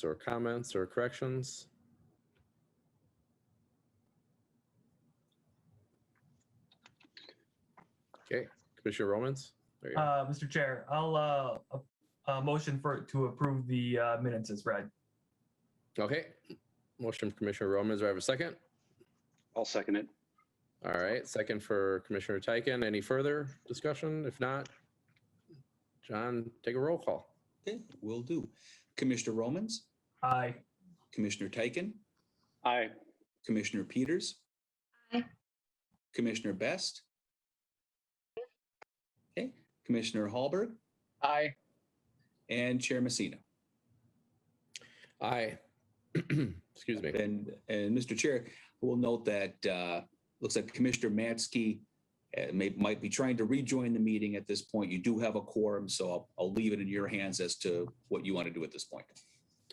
or comments or corrections? Okay, Commissioner Romans. There you go. Mr. Chair, I'll motion to approve the minutes as read. Okay, motion from Commissioner Romans. Do I have a second? I'll second it. All right, second for Commissioner Tyken. Any further discussion? If not, John, take a roll call. Okay, will do. Commissioner Romans, Aye. Commissioner Tyken, Aye. Commissioner Peters, Aye. Commissioner Best. Okay, Commissioner Hallberg, Aye. and Chair Messina. Aye. Excuse me. And Mr. Chair, we'll note that looks like Commissioner Matsky might be trying to rejoin the meeting at this point. You do have a quorum, so I'll leave it in your hands as to what you want to do at this point.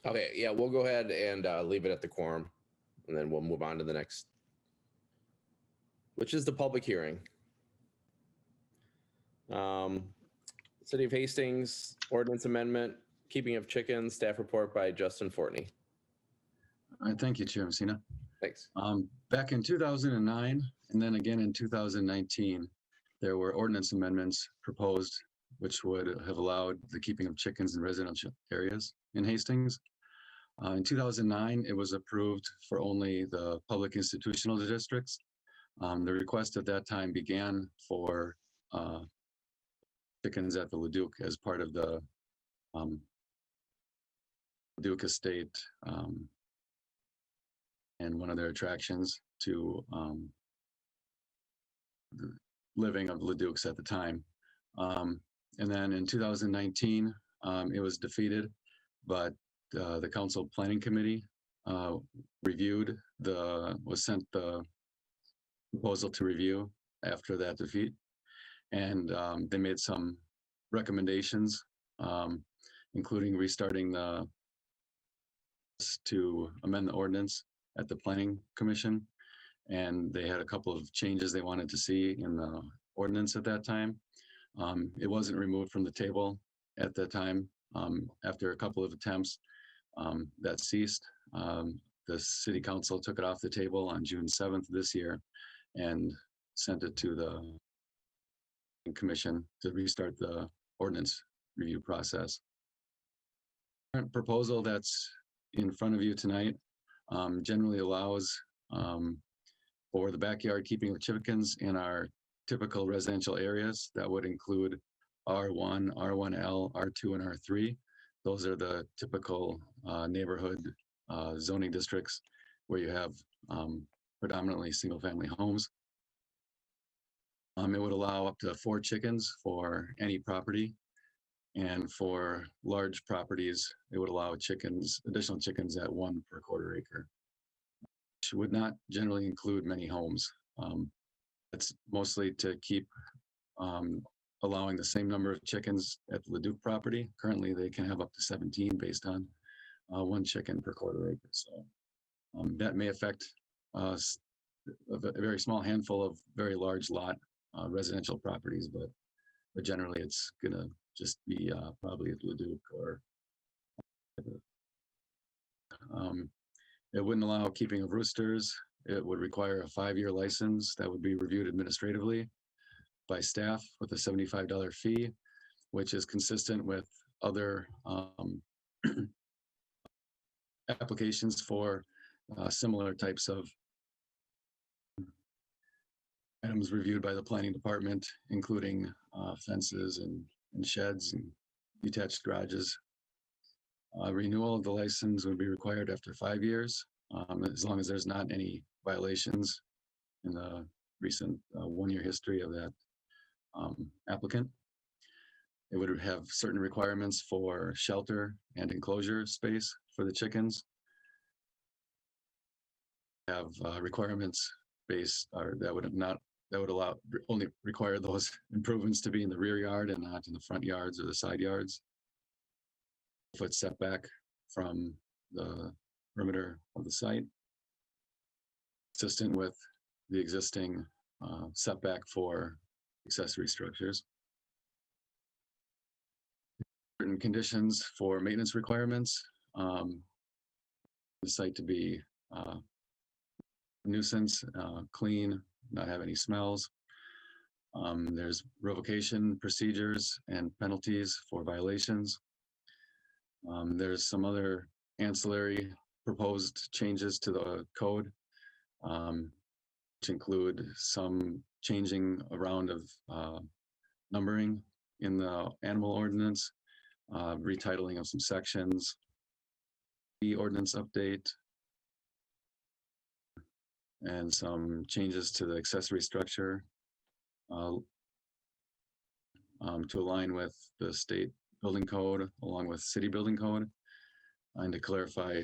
Okay, yeah, we'll go ahead and leave it at the quorum, and then we'll move on to the next, which is the public hearing. City of Hastings Ordinance Amendment, Keeping of Chickens, staff report by Justin Fortney. All right, thank you, Chair Messina. Thanks. Back in 2009, and then again in 2019, there were ordinance amendments proposed which would have allowed the keeping of chickens in residential areas in Hastings. In 2009, it was approved for only the public institutional districts. The request at that time began for chickens at the Leduc as part of the Leduc estate and one of their attractions to the living of Leducs at the time. And then in 2019, it was defeated, but the Council Planning Committee was sent the proposal to review after that defeat. And they made some recommendations, including restarting to amend the ordinance at the Planning Commission. And they had a couple of changes they wanted to see in the ordinance at that time. It wasn't removed from the table at that time. After a couple of attempts, that ceased. The City Council took it off the table on June 7th this year and sent it to the Commission to restart the ordinance review process. Current proposal that's in front of you tonight generally allows for the backyard keeping of chickens in our typical residential areas. That would include R1, R1L, R2, and R3. Those are the typical neighborhood zoning districts where you have predominantly single-family homes. It would allow up to 4 chickens for any property. And for large properties, it would allow additional chickens at 1 per quarter acre, which would not generally include many homes. It's mostly to keep allowing the same number of chickens at the Leduc property. Currently, they can have up to 17 based on 1 chicken per quarter acre. So that may affect a very small handful of very large lot residential properties, but generally it's gonna just be probably at Leduc or it wouldn't allow keeping of roosters. It would require a 5-year license that would be reviewed administratively by staff with a $75 fee, which is consistent with other applications for similar types of items reviewed by the planning department, including fences and sheds and detached garages. Renewal of the license would be required after 5 years, as long as there's not any violations in the recent 1-year history of that applicant. It would have certain requirements for shelter and enclosure space for the chickens. Have requirements based that would only require those improvements to be in the rear yard and not in the front yards or the side yards. Foot setback from the perimeter of the site, consistent with the existing setback for accessory structures. Certain conditions for maintenance requirements. the site to be nuisance, clean, not have any smells. There's revocation procedures and penalties for violations. There's some other ancillary proposed changes to the code, which include some changing around of numbering in the animal ordinance, retitling of some sections, the ordinance update, and some changes to the accessory structure to align with the state building code along with city building code, and to clarify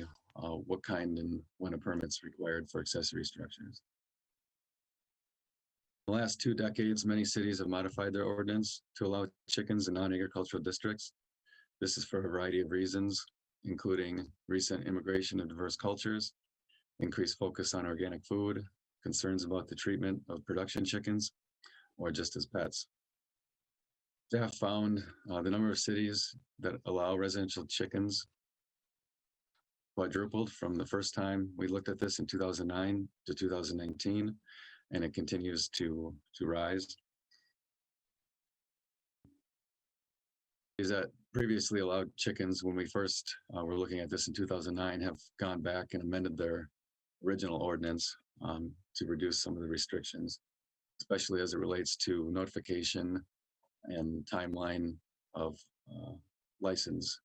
what kind and when a permit's required for accessory structures. In the last 2 decades, many cities have modified their ordinance to allow chickens in non-agricultural districts. This is for a variety of reasons, including recent immigration of diverse cultures, increased focus on organic food, concerns about the treatment of production chickens, or just as pets. Staff found the number of cities that allow residential chickens quadrupled from the first time we looked at this in 2009 to 2019, and it continues to rise. Is that previously allowed chickens, when we first were looking at this in 2009, have gone back and amended their original ordinance to reduce some of the restrictions, especially as it relates to notification and timeline of licenses.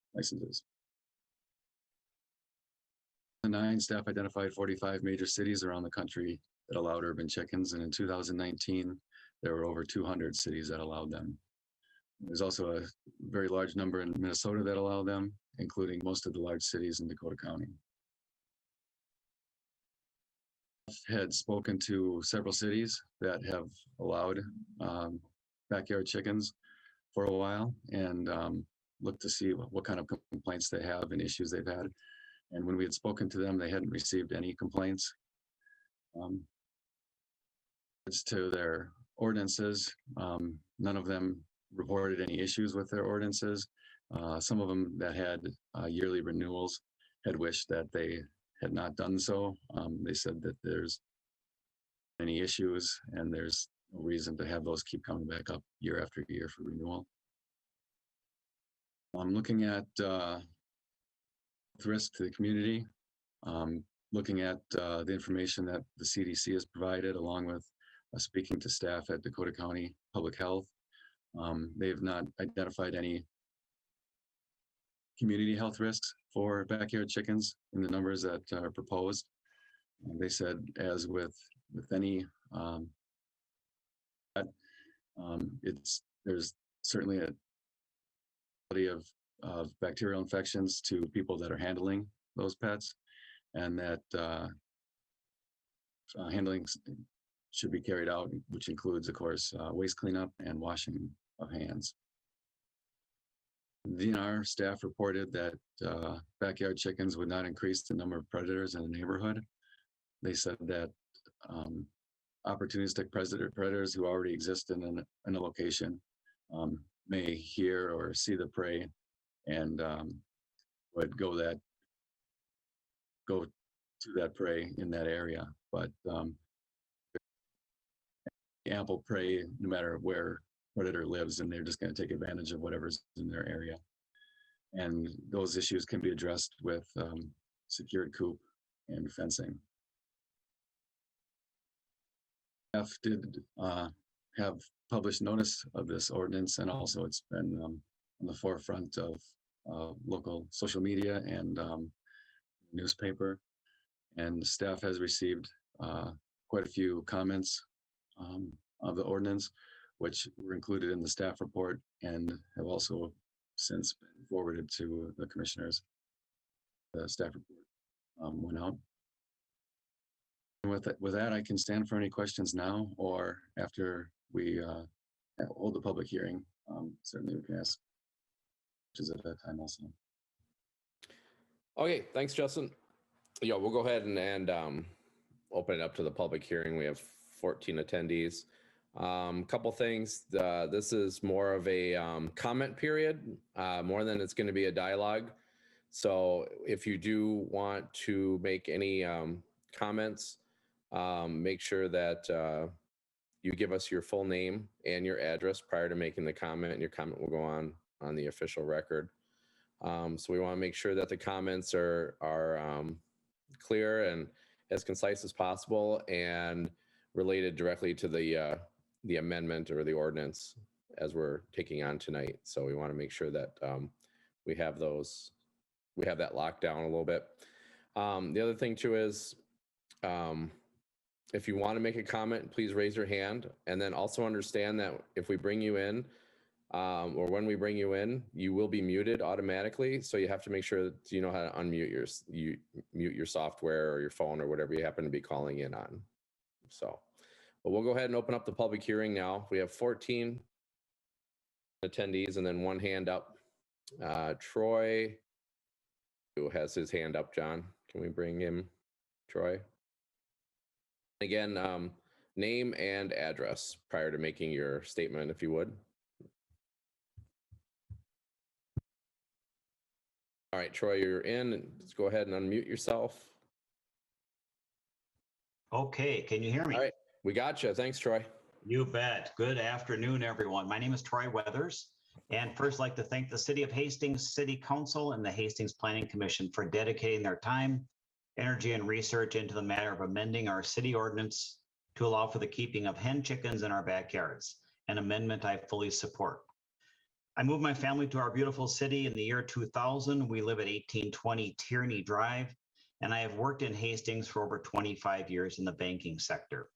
In 2009, staff identified 45 major cities around the country that allowed urban chickens, and in 2019, there were over 200 cities that allowed them. There's also a very large number in Minnesota that allow them, including most of the large cities in Dakota County. Had spoken to several cities that have allowed backyard chickens for a while, and looked to see what kind of complaints they have and issues they've had. And when we had spoken to them, they hadn't received any complaints. As to their ordinances, none of them reported any issues with their ordinances. Some of them that had yearly renewals had wished that they had not done so. They said that there's any issues and there's no reason to have those keep coming back up year after year for renewal. I'm looking at risk to the community, looking at the information that the CDC has provided, along with speaking to staff at Dakota County Public Health. They have not identified any community health risks for backyard chickens in the numbers that are proposed. They said, as with any, there's certainly a possibility of bacterial infections to people that are handling those pets, and that handling should be carried out, which includes, of course, waste cleanup and washing of hands. DNR staff reported that backyard chickens would not increase the number of predators in the neighborhood. They said that opportunistic predators who already exist in a location may hear or see the prey and would go to that prey in that area. But ample prey no matter where predator lives, and they're just going to take advantage of whatever's in their area. And those issues can be addressed with secured coop and fencing. Staff did have published notice of this ordinance, and also it's been on the forefront of local social media and newspaper. And staff has received quite a few comments of the ordinance, which were included in the staff report and have also since been forwarded to the commissioners. The staff report went out. And with that, I can stand for any questions now or after we hold the public hearing. Certainly we can ask questions at that time also. Okay, thanks, Justin. Yeah, we'll go ahead and open it up to the public hearing. We have 14 attendees. Couple things. This is more of a comment period, more than it's going to be a dialogue. So if you do want to make any comments, make sure that you give us your full name and your address prior to making the comment, and your comment will go on the official record. So we want to make sure that the comments are clear and as concise as possible and related directly to the amendment or the ordinance as we're taking on tonight. So we want to make sure that we have that locked down a little bit. The other thing too is if you want to make a comment, please raise your hand, and then also understand that if we bring you in or when we bring you in, you will be muted automatically. So you have to make sure that you know how to unmute mute your software or your phone or whatever you happen to be calling in on. So, but we'll go ahead and open up the public hearing now. We have 14 attendees and then one hand up. Troy, who has his hand up, John, can we bring him, Troy? Again, name and address prior to making your statement, if you would. All right, Troy, you're in. Let's go ahead and unmute yourself. Okay, can you hear me? All right, we got you. Thanks, Troy. You bet. Good afternoon, everyone. My name is Troy Weathers, and first I'd like to thank the City of Hastings City Council and the Hastings Planning Commission for dedicating their time, energy, and research into the matter of amending our city ordinance to allow for the keeping of hen chickens in our backyards, an amendment I fully support. I moved my family to our beautiful city in the year 2000. We live at 1820 Tierney Drive, and I have worked in Hastings for over 25 years in the banking sector.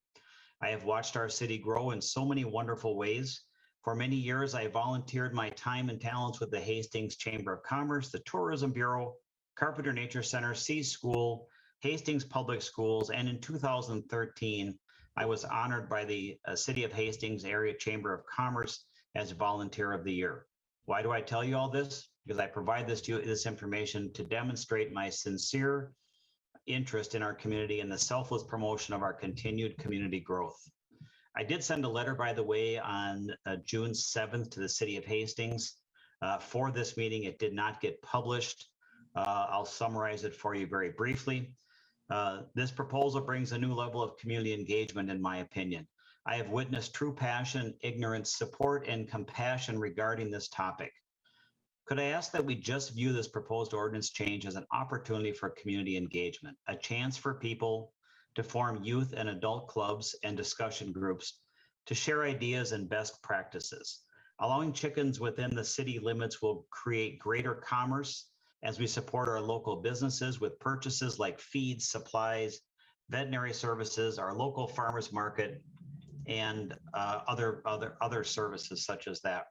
I have watched our city grow in so many wonderful ways. For many years, I volunteered my time and talents with the Hastings Chamber of Commerce, the Tourism Bureau, Carpenter Nature Center, C School, Hastings Public Schools, and in 2013, I was honored by the City of Hastings Area Chamber of Commerce as Volunteer of the Year. Why do I tell you all this? Because I provide this information to demonstrate my sincere interest in our community and the selfless promotion of our continued community growth. I did send a letter, by the way, on June 7th to the City of Hastings. For this meeting, it did not get published. I'll summarize it for you very briefly. This proposal brings a new level of community engagement, in my opinion. I have witnessed true passion, ignorance, support, and compassion regarding this topic. Could I ask that we just view this proposed ordinance change as an opportunity for community engagement, a chance for people to form youth and adult clubs and discussion groups to share ideas and best practices. Allowing chickens within the city limits will create greater commerce as we support our local businesses with purchases like feed, supplies, veterinary services, our local farmers market, and other services such as that.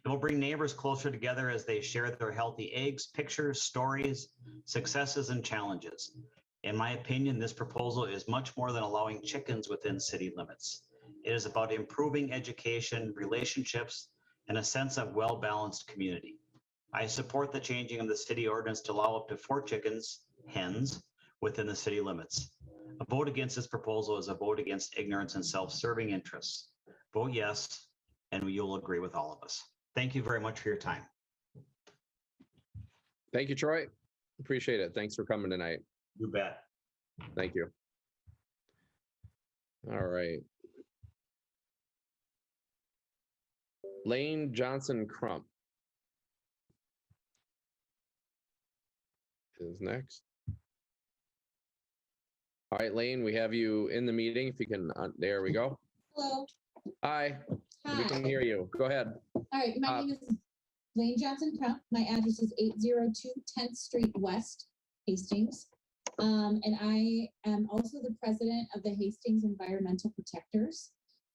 It will bring neighbors closer together as they share their healthy eggs, pictures, stories, successes, and challenges. In my opinion, this proposal is much more than allowing chickens within city limits. It is about improving education, relationships, and a sense of well-balanced community. I support the changing of the city ordinance to allow up to 4 chickens, hens, within the city limits. A vote against this proposal is a vote against ignorance and self-serving interests. Vote yes, and you'll agree with all of us. Thank you very much for your time. Thank you, Troy. Appreciate it. Thanks for coming tonight. You bet. Thank you. All right. Lane Johnson Crump is next. All right, Lane, we have you in the meeting. If you can, there we go. Hello. Hi. Hi. We can hear you. Go ahead. All right. My name is Lane Johnson Crump. My address is 802 10th Street West, Hastings. And I am also the president of the Hastings Environmental Protectors.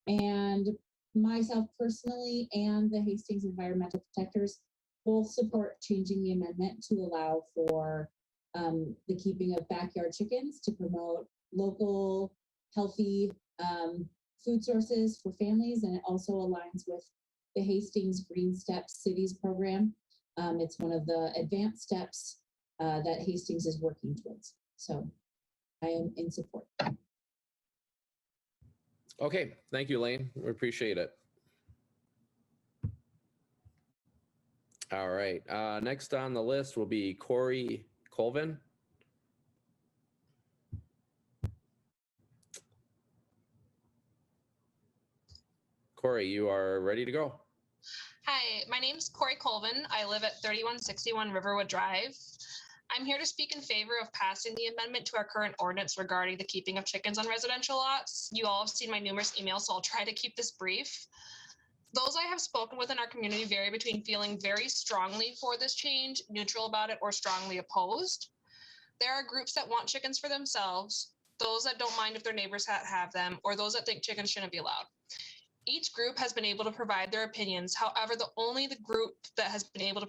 And myself personally and the Hastings Environmental Protectors both support changing the amendment to allow for the keeping of backyard chickens to promote local, healthy food sources for families. And it also aligns with the Hastings Green Steps Cities program. It's one of the advanced steps that Hastings is working towards. So I am in support. Okay, thank you, Lane. We appreciate it. All right. Next on the list will be Corey Colvin. Corey, you are ready to go. Hi, my name's Corey Colvin. I live at 3161 Riverwood Drive. I'm here to speak in favor of passing the amendment to our current ordinance regarding the keeping of chickens on residential lots. You all have seen my numerous emails, so I'll try to keep this brief. Those I have spoken with in our community vary between feeling very strongly for this change, neutral about it, or strongly opposed. There are groups that want chickens for themselves, those that don't mind if their neighbors have them, or those that think chickens shouldn't be allowed. Each group has been able to provide their opinions. However, the only group that has been able to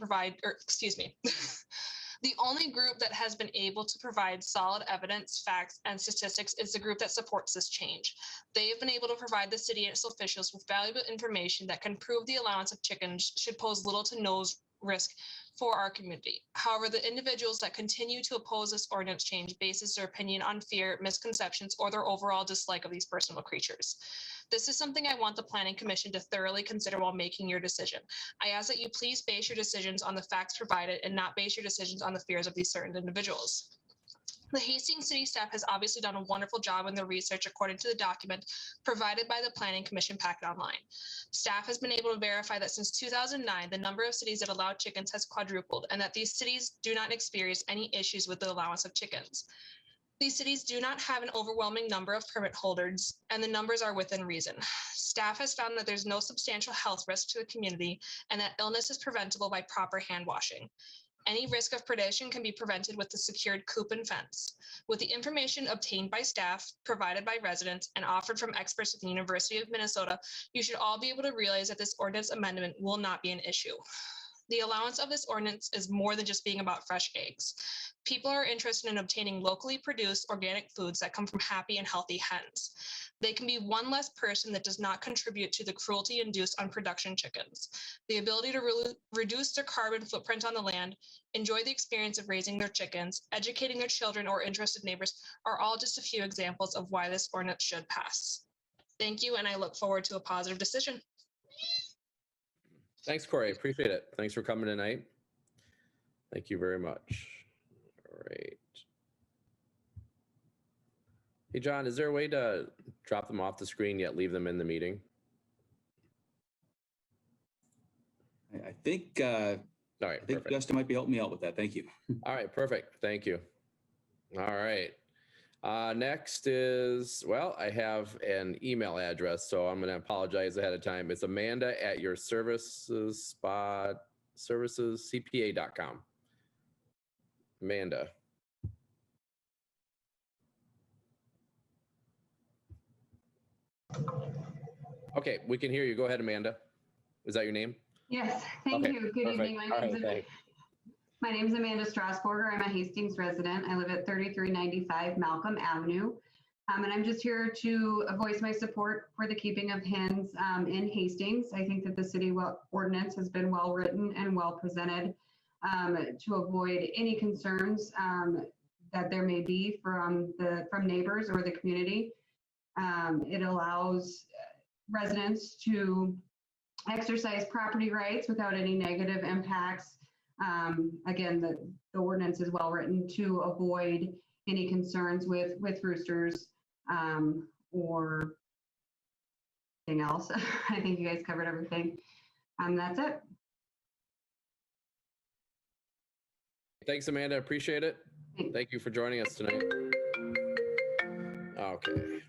provide solid evidence, facts, and statistics is the group that supports this change. They have been able to provide the city and its officials with valuable information that can prove the allowance of chickens should pose little to no risk for our community. However, the individuals that continue to oppose this ordinance change bases their opinion on fear, misconceptions, or their overall dislike of these personal creatures. This is something I want the Planning Commission to thoroughly consider while making your decision. I ask that you please base your decisions on the facts provided and not base your decisions on the fears of these certain individuals. The Hastings City staff has obviously done a wonderful job in their research according to the document provided by the Planning Commission packet online. Staff has been able to verify that since 2009, the number of cities that allow chickens has quadrupled and that these cities do not experience any issues with the allowance of chickens. These cities do not have an overwhelming number of permit holders, and the numbers are within reason. Staff has found that there's no substantial health risk to the community and that illness is preventable by proper hand washing. Any risk of predation can be prevented with the secured coop and fence. With the information obtained by staff, provided by residents, and offered from experts at the University of Minnesota, you should all be able to realize that this ordinance amendment will not be an issue. The allowance of this ordinance is more than just being about fresh eggs. People are interested in obtaining locally produced organic foods that come from happy and healthy hens. They can be one less person that does not contribute to the cruelty induced on production chickens. The ability to reduce their carbon footprint on the land, enjoy the experience of raising their chickens, educating their children or interested neighbors are all just a few examples of why this ordinance should pass. Thank you, and I look forward to a positive decision. Thanks, Corey. Appreciate it. Thanks for coming tonight. Thank you very much. All right. Hey, John, is there a way to drop them off the screen yet leave them in the meeting? I think All right, I think perfect. Justin might be helping me out with that. Thank you. All right, perfect. Thank you. All right. Next is, well, I have an email address, so I'm going to apologize ahead of time. It's amanda@yourservicescpa.com. Amanda. Okay, we can hear you. Go ahead, Amanda. Is that your name? Yes, thank Okay, you. Good perfect. evening. All right, thanks. My name is Amanda Strasburger. I'm a Hastings resident. I live at 3395 Malcolm Avenue. And I'm just here to voice my support for the keeping of hens in Hastings. I think that the city ordinance has been well written and well presented to avoid any concerns that there may be from neighbors or the community. It allows residents to exercise property rights without any negative impacts. Again, the ordinance is well written to avoid any concerns with roosters or anything else. I think you guys covered everything. That's it. Thanks, Amanda. Appreciate it. Thank you for joining us tonight. Okay.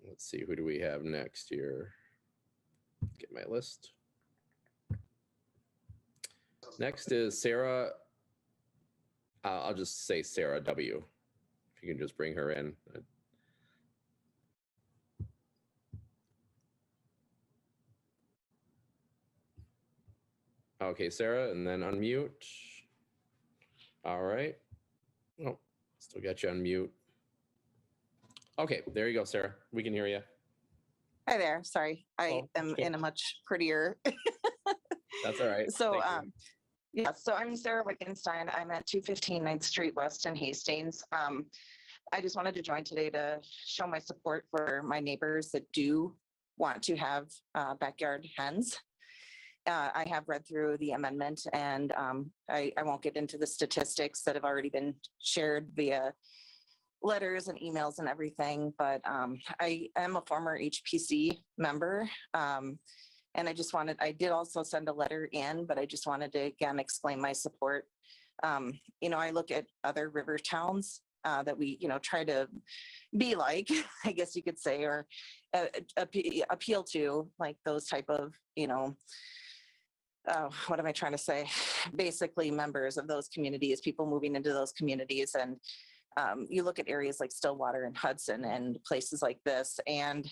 Let's see, who do we have next here? Get my list. Next is Sarah. I'll just say Sarah W. If you can just bring her in. Okay, Sarah, and then unmute. All right. Oh, still got you on mute. Okay, there you go, Sarah. We can hear you. Hi there. Sorry, I am in a much prettier. That's all right. So, yeah, so I'm Sarah Wittgenstein. I'm at 215 9th Street West in Hastings. I just wanted to join today to show my support for my neighbors that do want to have backyard hens. I have read through the amendment and I won't get into the statistics that have already been shared via letters and emails and everything, but I am a former HPC member. And I did also send a letter in, but I just wanted to again explain my support. I look at other river towns that we, try to be like, I guess you could say, or appeal to, like those type of, what am I trying to say? Basically members of those communities, people moving into those communities. And you look at areas like Stillwater and Hudson and places like this, and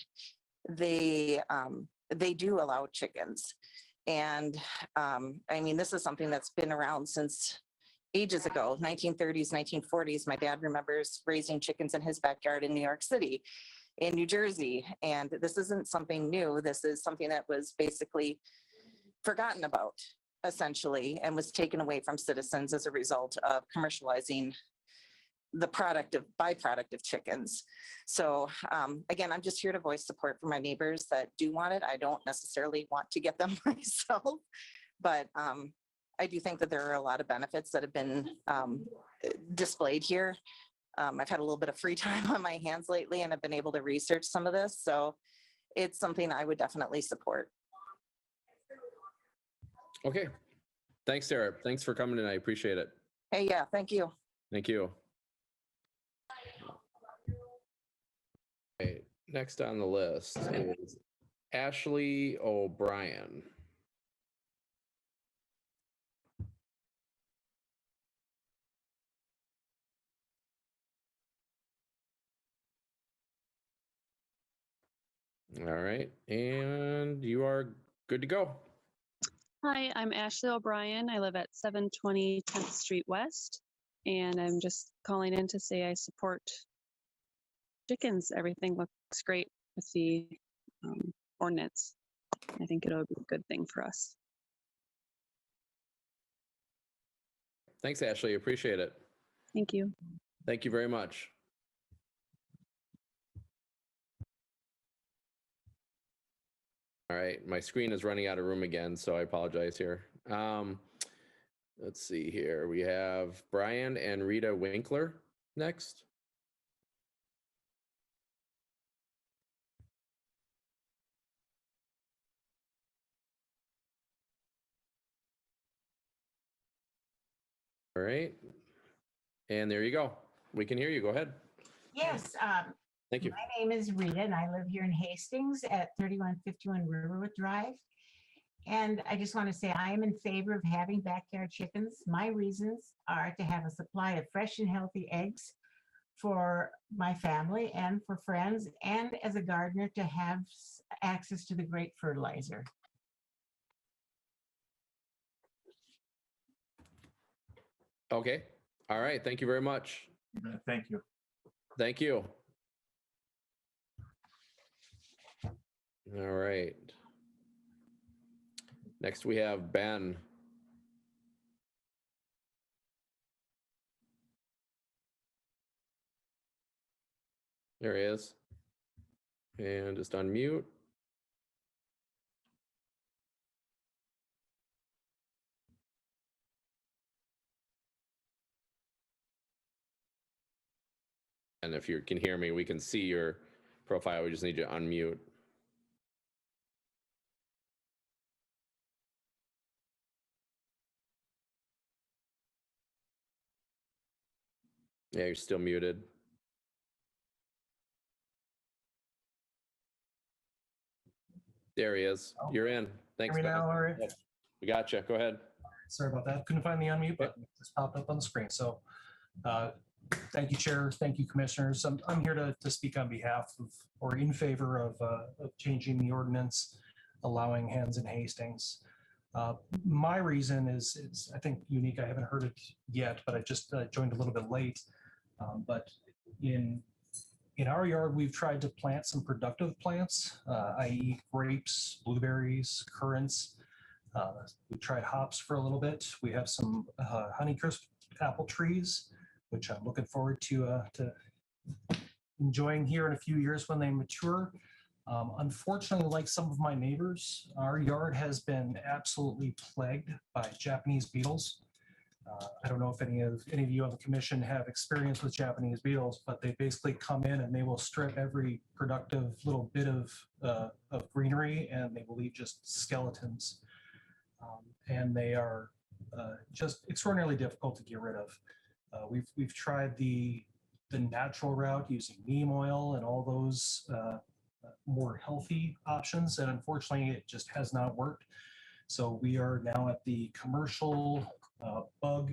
they do allow chickens. And this is something that's been around since ages ago, 1930s, 1940s. My dad remembers raising chickens in his backyard in New York City, in New Jersey. And this isn't something new. This is something that was basically forgotten about, essentially, and was taken away from citizens as a result of commercializing the byproduct of chickens. So again, I'm just here to voice support for my neighbors that do want it. I don't necessarily want to get them myself, but I do think that there are a lot of benefits that have been displayed here. I've had a little bit of free time on my hands lately, and I've been able to research some of this. So it's something I would definitely support. Okay. Thanks, Sarah. Thanks for coming in. I appreciate it. Hey, yeah, thank you. Thank you. Okay, next on the list is Ashley O'Brien. All right, and you are good to go. Hi, I'm Ashley O'Brien. I live at 720 10th Street West, and I'm just calling in to say I support chickens. Everything looks great with the ordinance. I think it'll be a good thing for us. Thanks, Ashley. Appreciate it. Thank you. Thank you very much. All right, my screen is running out of room again, so I apologize here. Let's see here. We have Brian and Rita Winkler next. All right. And there you go. We can hear you. Go ahead. Yes. Thank you. My name is Rita, and I live here in Hastings at 3151 Riverwood Drive. And I just want to say I am in favor of having backyard chickens. My reasons are to have a supply of fresh and healthy eggs for my family and for friends, and as a gardener to have access to the great fertilizer. Okay. All right. Thank you very much. Thank you. Thank you. All right. Next, we have Ben. There he is. And just unmute. And if you can hear me, we can see your profile. We just need you to unmute. Yeah, you're still muted. There he is. Oh. You're in. Thanks. Hear me now, all right? Yep. We got you. Go ahead. Sorry about that. Couldn't find the unmute button. It just popped up on the screen. So thank you, Chair. Thank you, Commissioners. I'm here to speak on behalf of, or in favor of changing the ordinance, allowing hens in Hastings. My reason is, I think, unique. I haven't heard it yet, but I just joined a little bit late. But in our yard, we've tried to plant some productive plants, i.e. grapes, blueberries, currants. We tried hops for a little bit. We have some Honeycrisp apple trees, which I'm looking forward to enjoying here in a few years when they mature. Unfortunately, like some of my neighbors, our yard has been absolutely plagued by Japanese beetles. I don't know if any of you on the commission have experience with Japanese beetles, but they basically come in and they will strip every productive little bit of greenery, and they will leave just skeletons. And they are just extraordinarily difficult to get rid of. We've tried the natural route using neem oil and all those more healthy options, and unfortunately it just has not worked. So we are now at the commercial bug,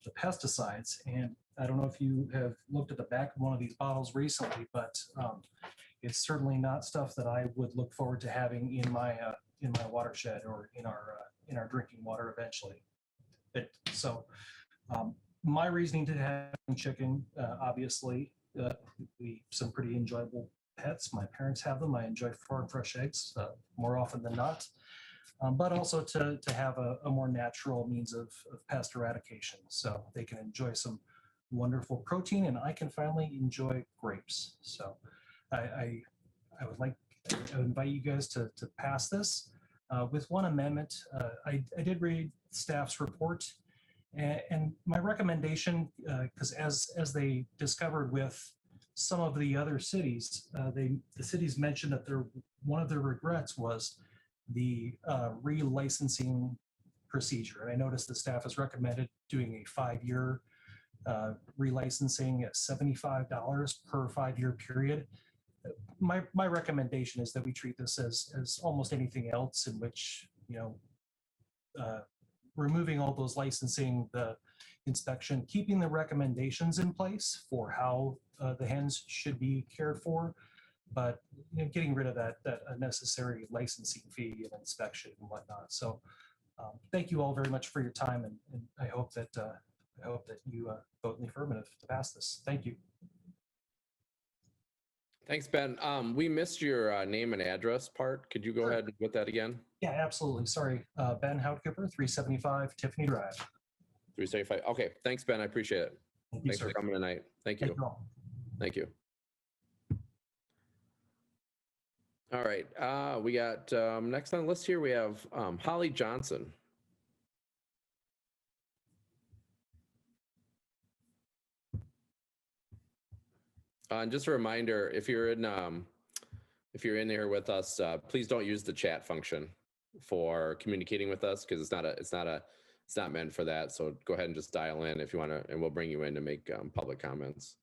the pesticides, and I don't know if you have looked at the back of one of these bottles recently, but it's certainly not stuff that I would look forward to having in my watershed or in our drinking water eventually. My reasoning to having chicken, obviously, some pretty enjoyable pets. My parents have them. I enjoy farm fresh eggs more often than not, but also to have a more natural means of pest eradication, so they can enjoy some wonderful protein, and I can finally enjoy grapes. So I would invite you guys to pass this with one amendment. I did read staff's report. And my recommendation, because as they discovered with some of the other cities, the cities mentioned that one of their regrets was the relicensing procedure. And I noticed the staff has recommended doing a 5-year relicensing at $75 per 5-year period. My recommendation is that we treat this as almost anything else, in which, removing all those licensing, the inspection, keeping the recommendations in place for how the hens should be cared for, but getting rid of that unnecessary licensing fee and inspection and whatnot. So thank you all very much for your time, and I hope that you vote in the affirmative to pass this. Thank you. Thanks, Ben. We missed your name and address part. Could you go ahead and put that again? Yeah, absolutely. Sorry. Ben Houtkipper, 375 Tiffany Drive. 375. Okay. Thanks, Ben. I appreciate it. Thanks for coming tonight. Thank you. Thank you. All right. We got next on the list here, we have Holly Johnson. And just a reminder, if you're in here with us, please don't use the chat function for communicating with us, because it's not meant for that. So go ahead and just dial in if you want to, and we'll bring you in to make public comments.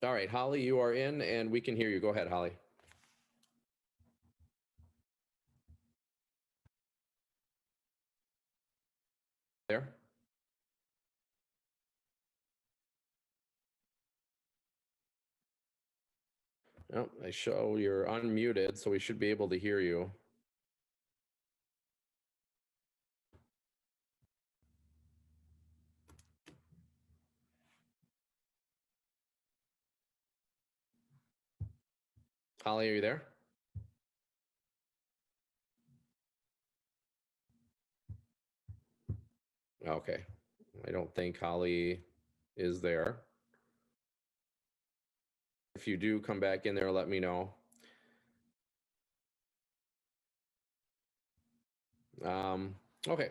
All right, Holly, you are in and we can hear you. Go ahead, Holly. There? Oh, I show you're unmuted, so we should be able to hear you. Holly, are you there? Okay. I don't think Holly is there. If you do come back in there, let me know. Okay.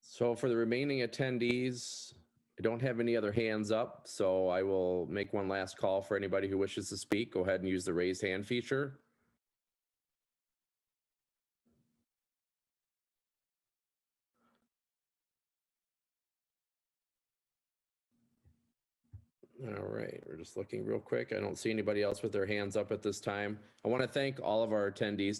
So for the remaining attendees, I don't have any other hands up, so I will make one last call for anybody who wishes to speak. Go ahead and use the raise hand feature. All right, we're just looking real quick. I don't see anybody else with their hands up at this time. I want to thank all of our attendees today.